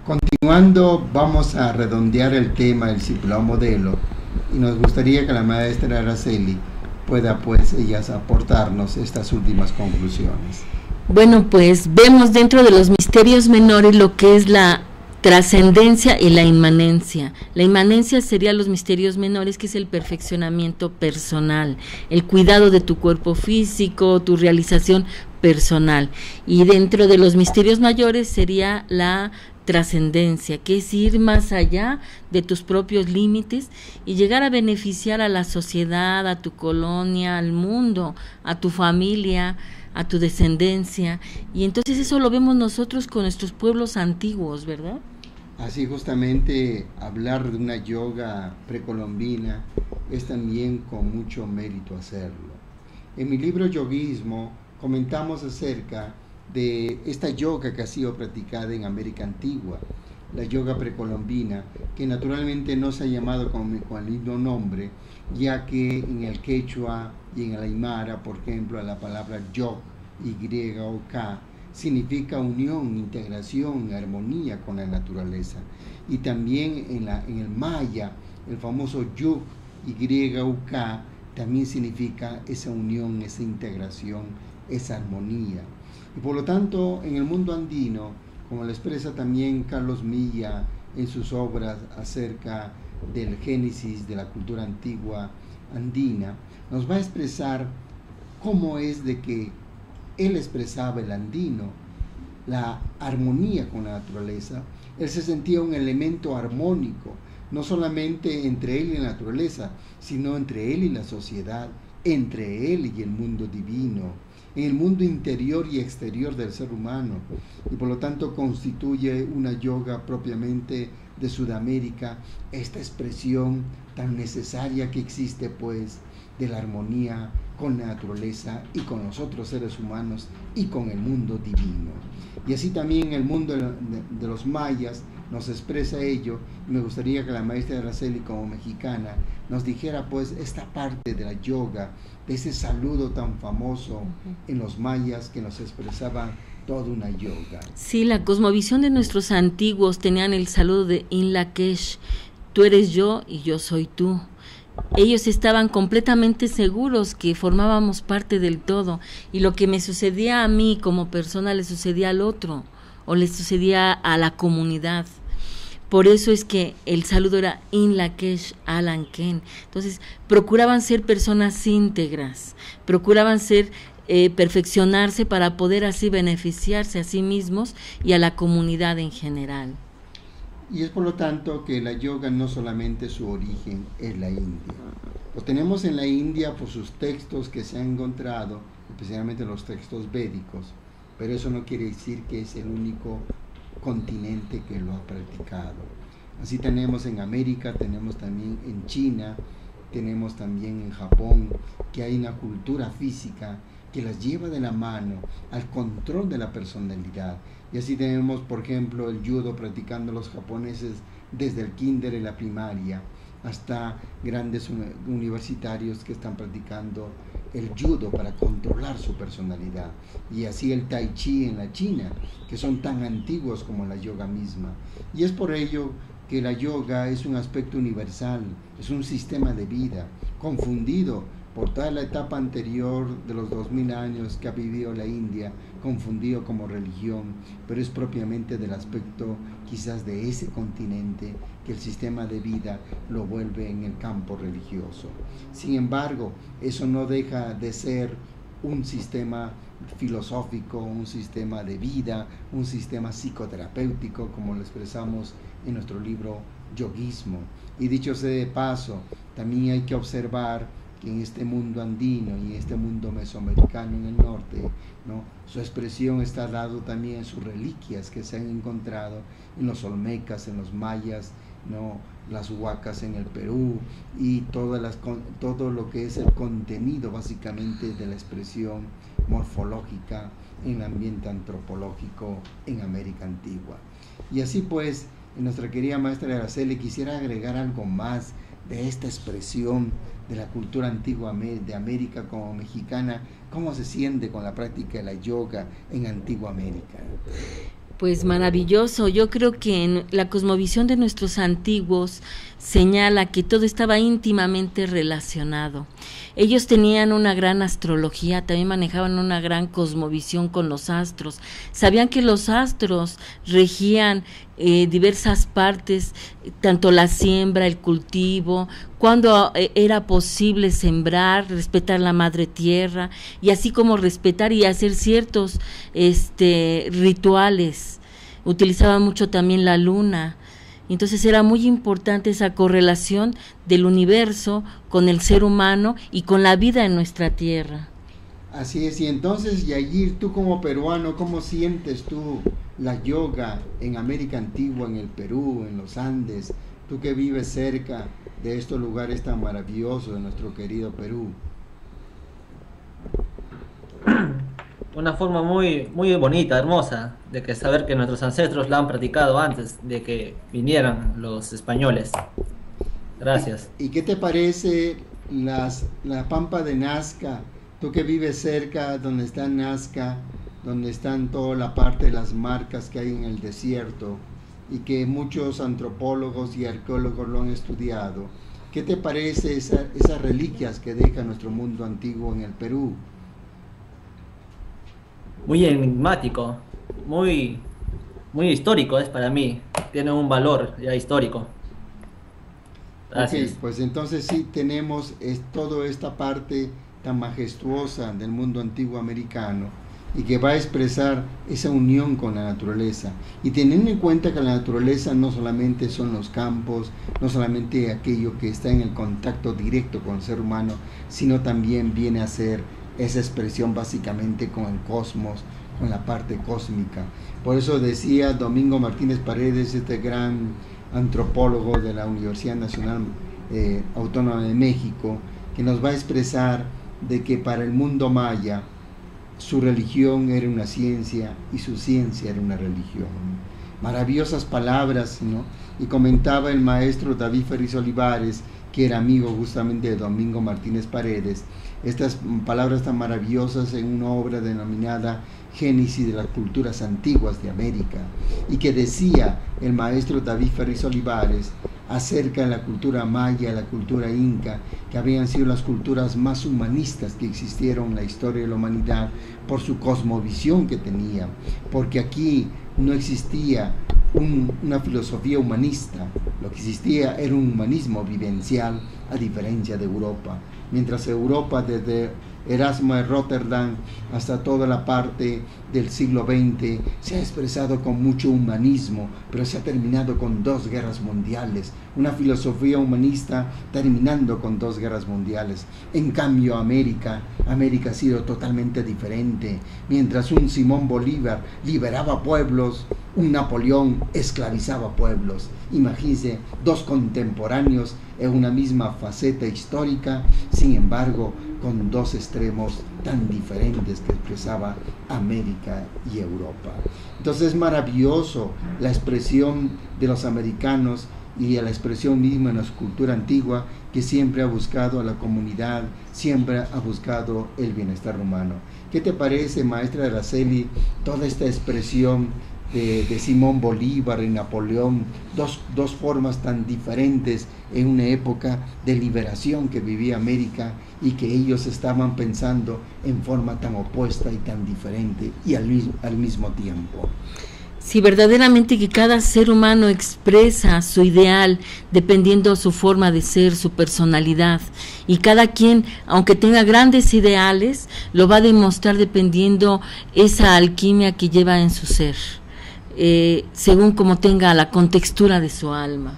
Continuando, vamos a redondear el tema del discipulado modelo y nos gustaría que la maestra Araceli pueda pues ellas aportarnos estas últimas conclusiones. Bueno, pues vemos dentro de los misterios menores lo que es la trascendencia y la inmanencia. La inmanencia sería los misterios menores, que es el perfeccionamiento personal, el cuidado de tu cuerpo físico, tu realización personal. Y dentro de los misterios mayores sería la trascendencia, que es ir más allá de tus propios límites y llegar a beneficiar a la sociedad, a tu colonia, al mundo, a tu familia, a tu descendencia. Y entonces eso lo vemos nosotros con nuestros pueblos antiguos, ¿verdad? Así justamente hablar de una yoga precolombina es también con mucho mérito hacerlo. En mi libro Yoguismo comentamos acerca de esta yoga que ha sido practicada en América Antigua, la yoga precolombina, que naturalmente no se ha llamado con el mismo nombre, ya que en el quechua y en el aymara, por ejemplo, la palabra yog, Y-O-K, significa unión, integración, armonía con la naturaleza. Y también en el maya, el famoso yug, Y-U-K, también significa esa unión, esa integración, esa armonía. Y por lo tanto, en el mundo andino, como lo expresa también Carlos Milla en sus obras acerca del génesis de la cultura antigua andina, nos va a expresar cómo es de que él expresaba el andino, la armonía con la naturaleza. Él se sentía un elemento armónico, no solamente entre él y la naturaleza, sino entre él y la sociedad, entre él y el mundo divino, en el mundo interior y exterior del ser humano, y por lo tanto constituye una yoga propiamente de Sudamérica, esta expresión tan necesaria que existe pues de la armonía con la naturaleza y con los otros seres humanos y con el mundo divino. Y así también el mundo de los mayas nos expresa ello. Me gustaría que la maestra Araceli, como mexicana, nos dijera pues esta parte de la yoga, de ese saludo tan famoso en los mayas que nos expresaba toda una yoga. Sí, la cosmovisión de nuestros antiguos tenían el saludo de In Lakesh, tú eres yo y yo soy tú. Ellos estaban completamente seguros que formábamos parte del todo, y lo que me sucedía a mí como persona le sucedía al otro, o le sucedía a la comunidad. Por eso es que el saludo era In Lakesh Alan Ken. Entonces procuraban ser personas íntegras, procuraban ser perfeccionarse para poder así beneficiarse a sí mismos y a la comunidad en general. Y es por lo tanto que la yoga no solamente su origen es la India. Lo tenemos en la India por sus textos que se han encontrado, especialmente los textos védicos, pero eso no quiere decir que es el único continente que lo ha practicado. Así tenemos en América, tenemos también en China, tenemos también en Japón, que hay una cultura física que las lleva de la mano al control de la personalidad. Y así tenemos, por ejemplo, el judo practicando los japoneses desde el kinder y la primaria hasta grandes universitarios que están practicando el judo para controlar su personalidad. Y así el tai chi en la China, que son tan antiguos como la yoga misma. Y es por ello que la yoga es un aspecto universal, es un sistema de vida, confundido por toda la etapa anterior de los 2000 años que ha vivido la India, confundido como religión, pero es propiamente del aspecto quizás de ese continente que el sistema de vida lo vuelve en el campo religioso. Sin embargo, eso no deja de ser un sistema filosófico, un sistema de vida, un sistema psicoterapéutico, como lo expresamos en nuestro libro Yoguismo. Y dicho sea de paso, también hay que observar que en este mundo andino y en este mundo mesoamericano en el norte, ¿no?, su expresión está dado también en sus reliquias que se han encontrado en los olmecas, en los mayas, ¿no?, las huacas en el Perú, y todo lo que es el contenido básicamente de la expresión morfológica en el ambiente antropológico en América Antigua. Y así pues, nuestra querida maestra Araceli quisiera agregar algo más de esta expresión de la cultura antigua de América como mexicana. ¿Cómo se siente con la práctica de la yoga en Antigua América? Pues maravilloso. Yo creo que en la cosmovisión de nuestros antiguos señala que todo estaba íntimamente relacionado. Ellos tenían una gran astrología, también manejaban una gran cosmovisión con los astros. Sabían que los astros regían diversas partes, tanto la siembra, el cultivo, cuando era posible sembrar, respetar la madre tierra, y así como respetar y hacer ciertos rituales. Utilizaban mucho también la luna. Entonces era muy importante esa correlación del universo con el ser humano y con la vida en nuestra tierra. Así es, y entonces, Yayir, tú como peruano, ¿cómo sientes tú la yoga en América Antigua, en el Perú, en los Andes? Tú que vives cerca de estos lugares tan maravillosos de nuestro querido Perú. Una forma muy, muy bonita, hermosa, de que saber que nuestros ancestros la han practicado antes de que vinieran los españoles. Gracias. ¿Y qué te parece la Pampa de Nazca? Tú que vives cerca donde está Nazca, donde están toda la parte de las marcas que hay en el desierto y que muchos antropólogos y arqueólogos lo han estudiado. ¿Qué te parece esas reliquias que deja nuestro mundo antiguo en el Perú? Muy enigmático, muy, muy histórico es para mí. Tiene un valor ya histórico. Gracias. Ok, pues entonces sí tenemos toda esta parte tan majestuosa del mundo antiguo americano y que va a expresar esa unión con la naturaleza. Y teniendo en cuenta que la naturaleza no solamente son los campos, no solamente aquello que está en el contacto directo con el ser humano, sino también viene a ser esa expresión básicamente con el cosmos, con la parte cósmica. Por eso decía Domingo Martínez Paredes, este gran antropólogo de la Universidad Nacional Autónoma de México, que nos va a expresar de que para el mundo maya su religión era una ciencia y su ciencia era una religión. Maravillosas palabras, ¿no? Y comentaba el maestro David Ferriz Olivares, que era amigo justamente de Domingo Martínez Paredes, estas palabras tan maravillosas en una obra denominada Génesis de las Culturas Antiguas de América, y que decía el maestro David Ferriz Olivares acerca de la cultura maya, la cultura inca, que habían sido las culturas más humanistas que existieron en la historia de la humanidad por su cosmovisión que tenían, porque aquí no existía una filosofía humanista, lo que existía era un humanismo vivencial, a diferencia de Europa. Mientras Europa, desde Erasmo de Rotterdam hasta toda la parte del siglo XX, se ha expresado con mucho humanismo, pero se ha terminado con 2 guerras mundiales, una filosofía humanista terminando con 2 guerras mundiales. En cambio, América ha sido totalmente diferente. Mientras un Simón Bolívar liberaba pueblos, un Napoleón esclavizaba pueblos. Imagínense, 2 contemporáneos en una misma faceta histórica, sin embargo, con 2 extremos tan diferentes que expresaba América y Europa. Entonces es maravilloso la expresión de los americanos y la expresión misma en la cultura antigua, que siempre ha buscado a la comunidad, siempre ha buscado el bienestar humano. ¿Qué te parece, maestra Araceli, toda esta expresión de Simón Bolívar y Napoleón, dos formas tan diferentes en una época de liberación que vivía América, y que ellos estaban pensando en forma tan opuesta y tan diferente y al mismo tiempo? Sí, verdaderamente que cada ser humano expresa su ideal dependiendo de su forma de ser, su personalidad, y cada quien, aunque tenga grandes ideales, lo va a demostrar dependiendo esa alquimia que lleva en su ser, según como tenga la contextura de su alma.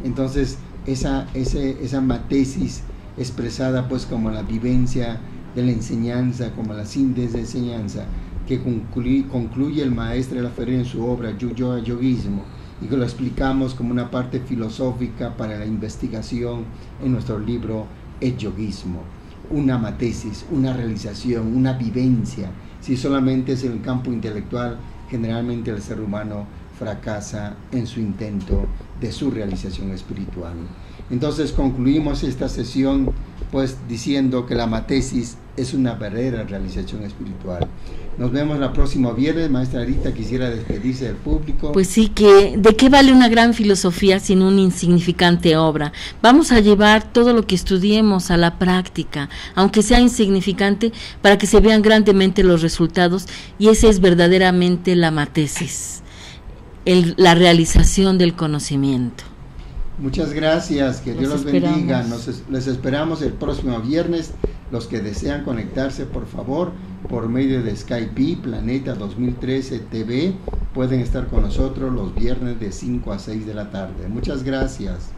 Entonces esa matesis expresada pues como la vivencia de la enseñanza, como la síntesis de enseñanza, que concluye el maestro de la Ferrer en su obra Yogismo, y que lo explicamos como una parte filosófica para la investigación en nuestro libro El Yogismo. Una matesis, una realización, una vivencia. Si solamente es en el campo intelectual, generalmente el ser humano fracasa en su intento de su realización espiritual. Entonces concluimos esta sesión pues diciendo que la matesis es una verdadera realización espiritual. Nos vemos la próxima viernes. Maestra Arita, quisiera despedirse del público. Pues sí, que ¿de qué vale una gran filosofía sin una insignificante obra? Vamos a llevar todo lo que estudiemos a la práctica, aunque sea insignificante, para que se vean grandemente los resultados, y esa es verdaderamente la matesis, la realización del conocimiento. Muchas gracias, que Dios los esperamos. bendiga. Les esperamos el próximo viernes. Los que desean conectarse, por favor, por medio de Skype Planeta 2013 TV, pueden estar con nosotros los viernes de 5 a 6 de la tarde. Muchas gracias.